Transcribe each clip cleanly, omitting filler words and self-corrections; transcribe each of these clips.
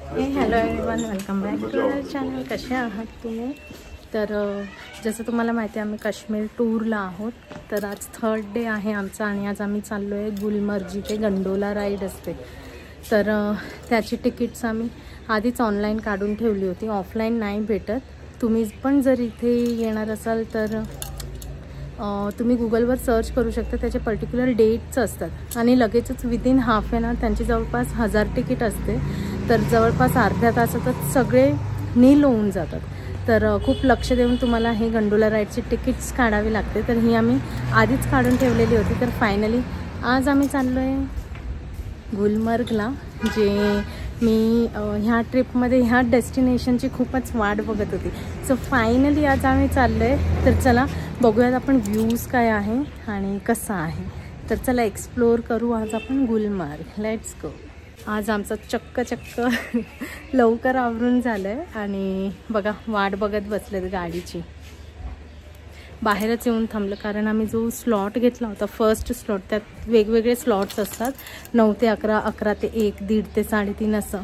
Hello everyone, welcome back to our channel. कसे आहात तुम्ही? तर जसं तुम्हाला माहिती आहे आम्ही काश्मीर टूरला आहोत. तर आज 3rd डे आहे आमचा आणि आज आम्ही चाललो आहे गुलमर्ग, जिथे गंडोला राईड असते. तर त्याची तिकीट्स आम्ही आधीच ऑनलाईन काढून ठेवली होती, ऑफलाईन नाही भेटत. तुम्ही पण जर इथे येणार असाल तर तुम्ही गुगलवर सर्च करू शकता, त्याचे पर्टिक्युलर डेट्स असतात आणि लगेचच विदिन हाफ एन आवर त्यांची जवळपास 1000 तिकीट असते. तर जवळपास अर्ध्या तासातच सगळे नील होऊन जातात. तर खूप लक्ष देऊन तुम्हाला हे गंडोला राईडची तिकीट्स काढावी लागते. तर ही आम्ही आधीच काढून ठेवलेली होती. तर फायनली आज आम्ही चाललो आहे गुलमर्गला, जे मी ह्या ट्रिपमध्ये ह्या डेस्टिनेशनची खूपच वाट बघत होती. सो फायनली आज आम्ही चाललो आहे. तर चला बघूयात आपण व्ह्यूज काय आहे आणि कसं आहे. तर चला एक्सप्लोअर करू आज आपण गुलमर्ग. Let's go. आज आमचं चक्क लवकर आवरून झालं आहे आणि बघा वाट बघत बसलेत गाडीची. बाहेरच येऊन थांबलं कारण आम्ही जो स्लॉट घेतला होता, फर्स्ट स्लॉट, त्यात वेगवेगळे स्लॉट्स असतात, 9 ते 11, 11 ते 1, 1:30 ते 3:30 असं.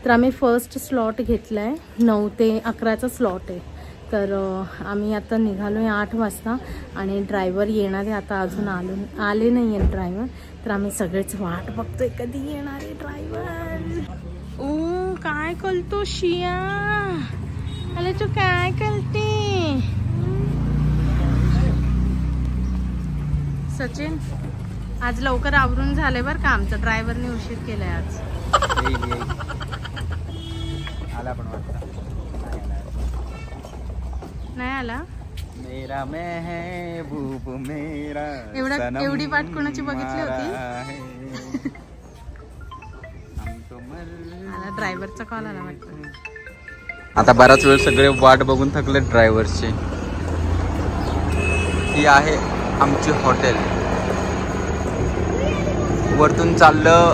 तर आम्ही फर्स्ट स्लॉट घेतला आहे, 9 ते 11चा स्लॉट आहे. तर आम्ही आता निघालो आहे 8 वाजता आणि ड्रायव्हर येणार आहे आता, अजून आले नाही आहेत ड्रायव्हर. तर आम्ही सगळेच वाट बघतोय कधी येणार आहे ड्रायव्हर. ओ काय करतो शिया? अरे तू काय करते? सचिन आज लवकर आवरून झाले बरं का आमचं, ड्रायव्हरने उशीर केलाय आज. आला पण वाटतं नाही आला. मेरा महबूब मेरा एवढी वाट कोणाची बघितली होती? आला ड्रायव्हरचा कॉल आला वाटतं. आता बराच वेळ सगळे वाट बघून थकले ड्रायव्हरची. ही आहे आमची हॉटेल. वरतून चाललं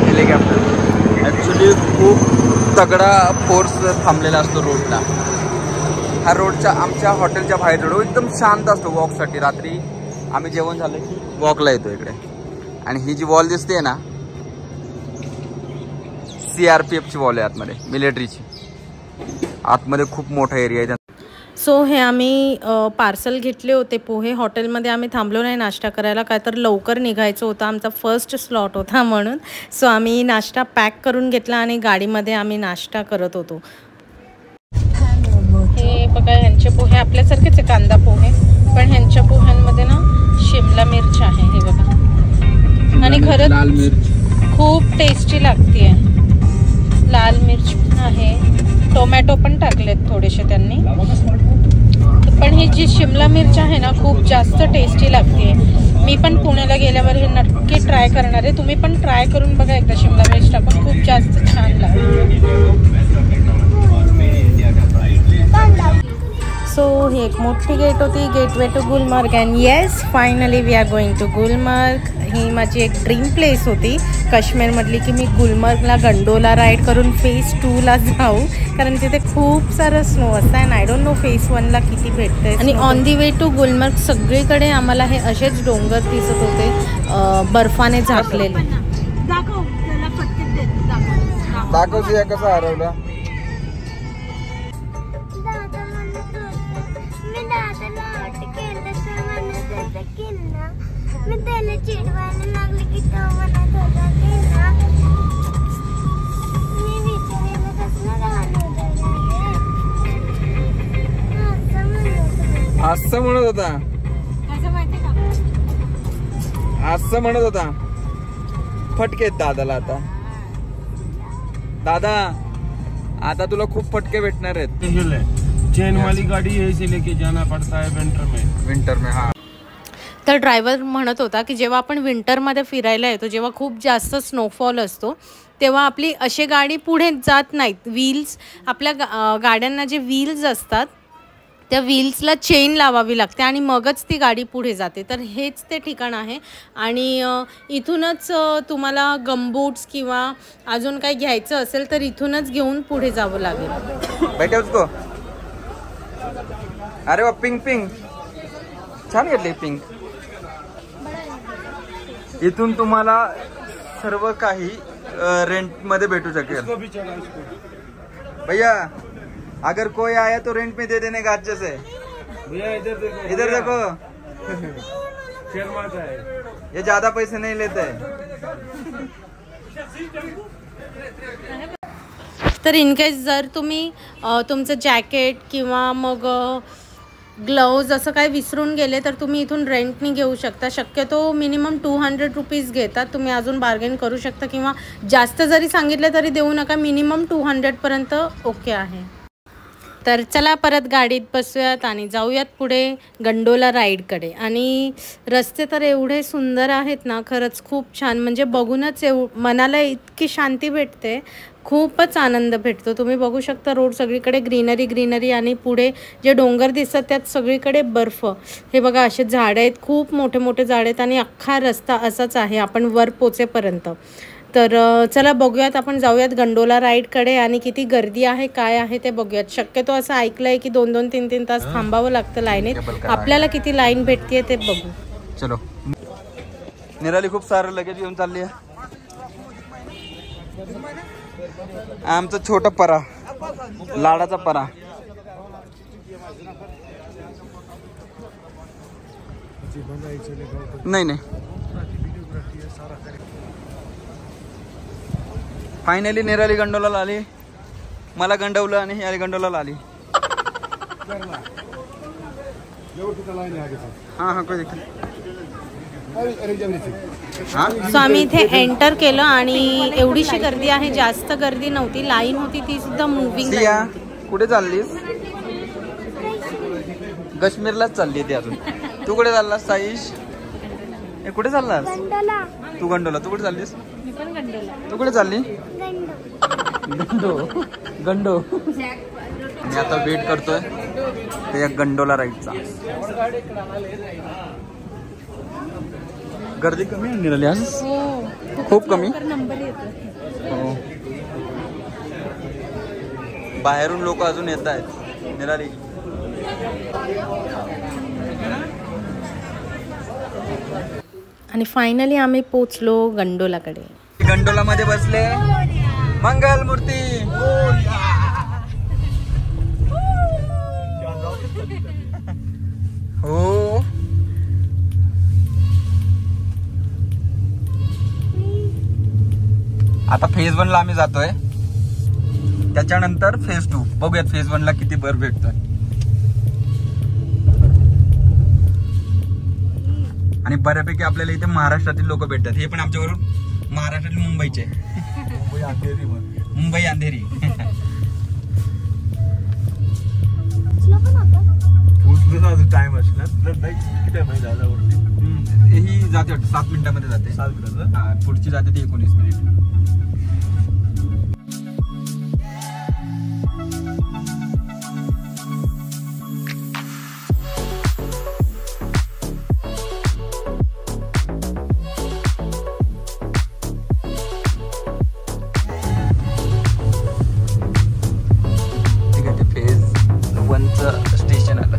हेलिकॉप्टर. ॲक्च्युली खूप तगडा फोर्स थांबलेला असतो रोडला. हा रोडच्या आमच्या हॉटेलच्या बाहेर रोड एकदम शांत असतो वॉकसाठी. रात्री आम्ही जेवण झालं की वॉकला येतो इकडे. आणि ही जी वॉल दिसते ना, CRPFची वॉल आहे आतमध्ये, मिलिटरीची. आतमध्ये खूप मोठा एरिया आहे. सो हे आम्ही पार्सल घेतले होते पोहे. हॉटेलमध्ये आम्ही थांबलो नाही नाश्ता करायला, काय तर लवकर निघायचं होतं, आमचा फर्स्ट स्लॉट होता म्हणून. सो आम्ही नाश्ता पॅक करून घेतला आणि गाडीमध्ये आम्ही नाश्ता करत होतो. हे बघा ह्यांचे पोहे आपल्यासारखेच आहे, कांदा पोहे, पण ह्यांच्या पोह्यांमध्ये ना शिमला मिरच आहे. हे बघा, आणि खरंच खूप टेस्टी लागते. लाल मिर्च पण आहे, टोमॅटो पण टाकलेत थोडेसे त्यांनी. पण ही जी शिमला मिरच आहे ना खूप जास्त टेस्टी लागते. मी पण पुण्याला गेल्यावर हे नक्की ट्राय करणार आहे. तुम्ही पण ट्राय करून बघा एकदा शिमला मिरच टाकून, खूप जास्त छान लागते. सो ही एक मोठी गेट होती, gateway to Gulmarg. And yes, finally we are going to Gulmarg. ही माझी एक ड्रीम प्लेस होती काश्मीरमधली, की मी गुलमर्गला गंडोला राईड करून फेज 2ला जाऊ, कारण तिथे खूप सारं स्नो असतं. And I don't know phase 1ला किती भेटते. आणि on the way to Gulmarg सगळीकडे आम्हाला हे असेच डोंगर दिसत होते, बर्फाने झाकलेले. दाखवते कसं हरवलं. असं म्हणत होता, असं म्हणत होता. फटके दादाला आता. दादा आता तुला खूप फटके भेटणार आहेत. चेन वाली गाड़ी है, इसे लेके जाना पड़ता है विंटर में. हाँ. तर ड्रायव्हर म्हणत होता की जेव्हा आपण विंटरमध्ये फिरायला येतो, जेव्हा खूप जास्त स्नोफॉल असतो, तेव्हा आपली अशी गाडी पुढे जात नाहीत. व्हील्स, आपल्या गाड्यांना जे व्हील्स असतात त्या व्हील्सला चेन लावावी लागते आणि मगच ती गाडी पुढे जाते. तर हेच ते ठिकाण आहे. आणि इथूनच तुम्हाला गमबूट्स किंवा अजून काही घ्यायचं असेल तर इथूनच घेऊन पुढे जावं लागेल. अरे वा, पिंक पिंक छान घेतली पिंक. इथून तुम्हाला सर्व काही रेंट मध्ये भेटू शकेल। भैया अगर कोई आया तो रेंट में दे देने का अच्छे से। भैया इधर देखो शर्माता है, ये ज्यादा पैसे नहीं लेते। तर इनकेस जर तुम्ही तुमचं जॅकेट किंवा मग ग्लव्ज असं काही विसरून गेले तर तुम्ही इथून रेंटनी घेऊ शकता। शक्यतो मिनिमम 200 रुपीज घेतात, तुम्ही अजून बार्गेन करू शकता किंवा जास्त जरी सांगितलं तरी देऊ नका, मिनिमम 200पर्यंत ओके आहे। तर चला परत गाडीत बसूयात आणि जाऊयात पुढे गंडोला राईडकडे। आणि रस्ते तर एवढे सुंदर आहेत ना, खरंच खूप छान, म्हणजे बघूनच मनाला इतकी शांती भेटते, खूपच आनंद भेटतो। तुम्ही बघू शकता रोड सगळीकडे ग्रीनरी आणि पुढे जे डोंगर दिसतात त्यात सगळीकडे बर्फ। हे बघा असे झाडं आहेत, खूप मोठे मोठे झाड आहेत आणि अख्खा रस्ता असाच आहे आपण वर पोचेपर्यंत। तर चला बघूयात, आपण जाऊयात गंडोला राईडकडे आणि किती गर्दी आहे काय आहे ते बघूयात। शक्यतो असं ऐकलं आहे की 2-2, 3-3 तास थांबावं लागतं लाईनीत, आपल्याला किती लाईन भेटते ते बघू। चलो निराली खूप सारं लगेच घेऊन चालली आहे। आमचा छोटा परा, लाडाचा परा। नाही फायनली निराली गंडोला आली, मला गंडवलं आणि ही गंडोला आली। हाँ कोई दिक्कत। सो आम्ही इथे एंटर केलं आणि एवढीशी गर्दी आहे, जास्त गर्दी नव्हती, लाईन होती ती सुद्धा मूव्हिंग। कुठे चाललीस? काश्मीरलाच चालली ती अजून। तू कुठे चाललास साईश? कुठे चाललास तू? गंडोला। तू कुठे चाललीस? तू कुठे चालली? गंडो। मी आता वेट करतोय त्या गंडोला राईडचा। गर्दी कमी आहे निराली आज, खूप कमी। हो बाहेरून लोक अजून येत आहेत निराली। आणि फायनली आम्ही पोचलो गंडोलाकडे। गंडोला मध्ये बसले मंगल मूर्ती। हो आता फेज 1 ला आम्ही जातोय, त्याच्यानंतर फेज 2 बघूयात फेज 1 ला किती बर्फ भेटतोय। आणि बऱ्यापैकी आपल्याला इथे महाराष्ट्रातील लोक भेटतात, हे पण आमच्यावरून महाराष्ट्रातील मुंबईचे। मुंबई अंधेरी। टाइम ही जाते 7 मिनिटांमध्ये जाते। 7 मिनिट पुढची जाते ती 19 मिनिट। स्टेशन आलं।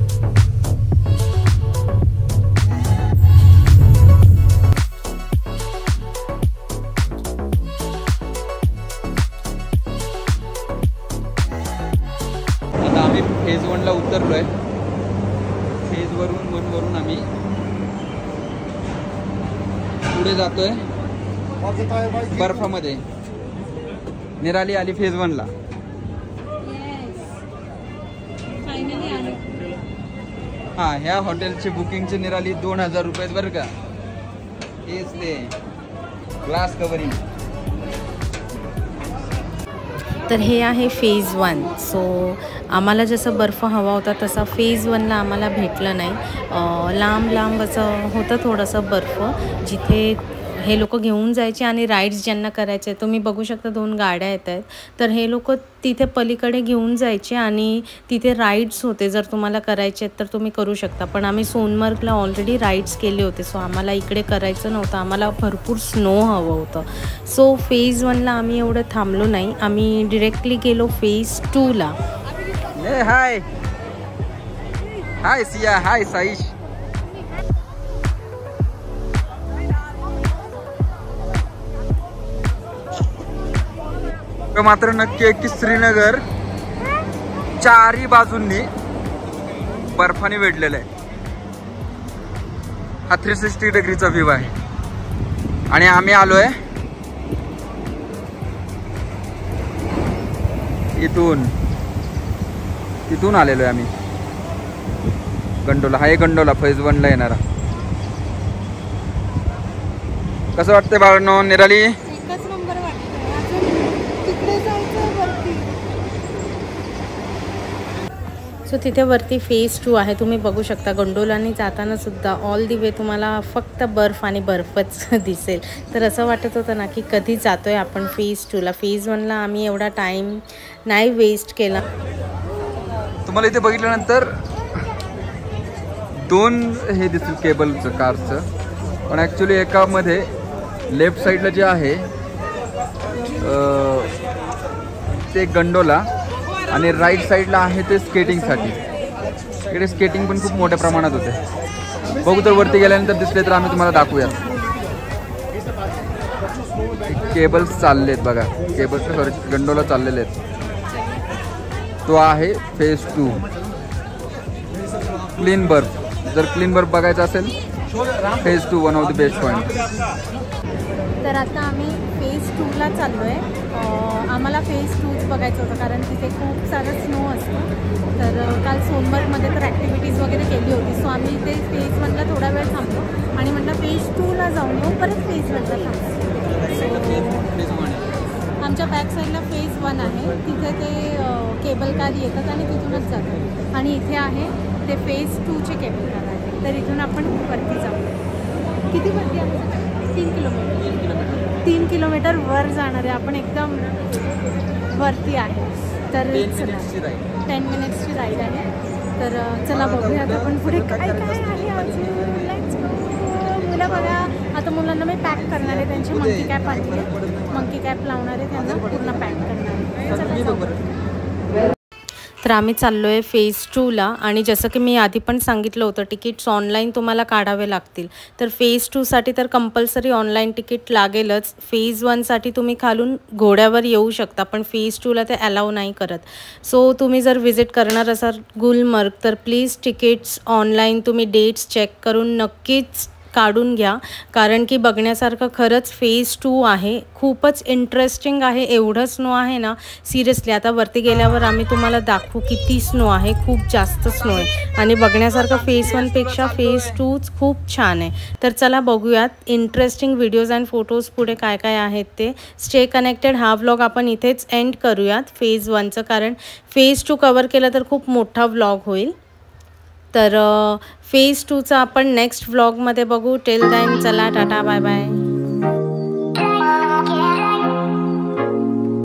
आता आम्ही फेज 1 ला उतरलोय। फेज 1 वरून आम्ही पुढे जातोय बर्फामध्ये। निराली आली फेज 1 ला। हा ह्या हॉटेलची बुकिंगची निराली 2000 रुपये बरं का। हेच ते ग्लास कवरिंग। तर हे आहे फेज 1। सो आम्हाला जसं बर्फ हवा होता तसा फेज 1 ला आम्हाला भेटलं नाही। लांब असं होतं थोडंसं बर्फ, जिथे हे लोक घेऊन जायचे आणि राईड्स ज्यांना करायचे, तुम्ही बघू शकता 2 गाड्या येत आहेत, तर हे लोक तिथे पलीकडे घेऊन जायचे आणि तिथे राईड्स होते। जर तुम्हाला करायचे आहेत तर तुम्ही करू शकता, पण आम्ही सोनमर्गला ऑलरेडी राईड्स केले होते, सो आम्हाला इकडे करायचं नव्हतं, आम्हाला भरपूर स्नो हवं होतं। सो फेज 1 ला आम्ही एवढं थांबलो नाही, आम्ही डिरेक्टली गेलो फेज 2 ला। हाय हाय सिया, हाय साईश। मात्र नक्की आहे की श्रीनगर चारही बाजूंनी बर्फाने वेढलेलं आहे. हा 360 डिग्रीचा व्ह्यू आहे. आणि आम्ही आलोय इथून आलेलो आहे आम्ही गंडोला. हा एक गंडोला फेज 1 ला येणारा. कसं वाटतंय बाळांनो? निराली एकच नंबर वाटतंय. तिकडे जायचं वरती. सो तिथे वरती फेज 2 आहे. तुम्ही बघू शकता गंडोलाने जाताना सुद्धा ऑल दी वे तुम्हाला फक्त बर्फ आणि बर्फच दिसेल. तर असं वाटत होतं ना की कधी जातोय आपण फेज 2 ला. फेज 1 ला आम्ही एवढा टाइम नाही वेस्ट केला. तुम्हाला इथे बघितल्यानंतर 2 हे दिसतील केबलचं कारचं. पण ॲक्च्युली एकामध्ये लेफ्ट साईडला जे आहे ते गंडोला आणि राईट साईडला आहे ते स्केटिंगसाठी. इकडे स्केटिंग पण खूप मोठ्या प्रमाणात होते. बघू तर वरती गेल्यानंतर दिसले तर आम्ही तुम्हाला दाखवूया. केबल्स चाललेत बघा. केबल्स गंडोला चाललेले आहेत. तो आहे फेज 2 क्लीन बर्फ. जर क्लीन बर्फ बघायचा असेल phase 2 one of the best point. तर आता आम्ही फेज 2 ला चाललो आहे. आम्हाला फेज 2च बघायचं होतं कारण तिथे खूप सारं स्नो असतं. तर काल सोनबर्गमध्ये तर ॲक्टिव्हिटीज वगैरे केली होती. सो आम्ही इथे फेज 1 ला थोडा वेळ थांबलो आणि म्हटलं फेज 2 ला जाऊन येऊ, परत फेज 1 ला थांबलो. आमच्या बॅक साईडला फेज 1 आहे. तिथे ते केबल कार येतात आणि तिथूनच जातात. आणि इथे आहे ते फेज 2चे केबल कार आहे. तर इथून आपण वरती जाऊ. किती वरती आहे? 3 किलोमीटर. 3 किलोमीटर वर जाणार आहे आपण. एकदम वरती आहे. तर चला 10 मिनिट्सची राईड आहे. तर चला बघूया आता आपण पुढे काय काय आहे अजून. Let's go. मुलं बघा आता मुलांना मी पॅक करणार आहे. त्यांची मंकी कॅप आणली. मंकी कॅप लावणार आहे त्यांना पूर्ण पॅक करणार आहे. तर आम्ही चाललो आहे फेज 2 ला. आणि जसं की मी आधी पण सांगितलं होतं तिकीट्स ऑनलाईन तुम्हाला काढावे लागतील. तर फेज 2 साठी तर कंपल्सरी ऑनलाईन तिकीट लागेलच. फेज 1 साठी तुम्ही खालून घोड्यावर येऊ शकता पण फेज 2 ला ते अलाव नाही करत. सो तुम्ही जर व्हिजिट करणार असाल गुलमर्ग तर प्लीज तिकीट्स ऑनलाईन तुम्ही डेट्स चेक करून नक्कीच काढून घ्या. कारण की बघण्यासारखं खरंच फेज 2 आहे. खूपच इंटरेस्टिंग आहे. एवढं स्नो आहे ना सिरियसली. आता वरती गेल्यावर आम्ही तुम्हाला दाखवू किती स्नो आहे. खूप जास्त स्नो आहे. आणि बघण्यासारखं फेज 1 पेक्षा फेज 2 खूप छान आहे. तर चला बघूयात इंटरेस्टिंग व्हिडिओज अँड फोटोज पुढे काय काय आहेत ते. Stay connected. हा व्लॉग आपण इथेच एंड करूयात फेज 1चं. कारण फेज 2 कवर केलं तर खूप मोठा व्लॉग होईल. तर फेज 2चा आपण नेक्स्ट व्लॉगमध्ये बघू. टिल देन चला टाटा बाय बाय.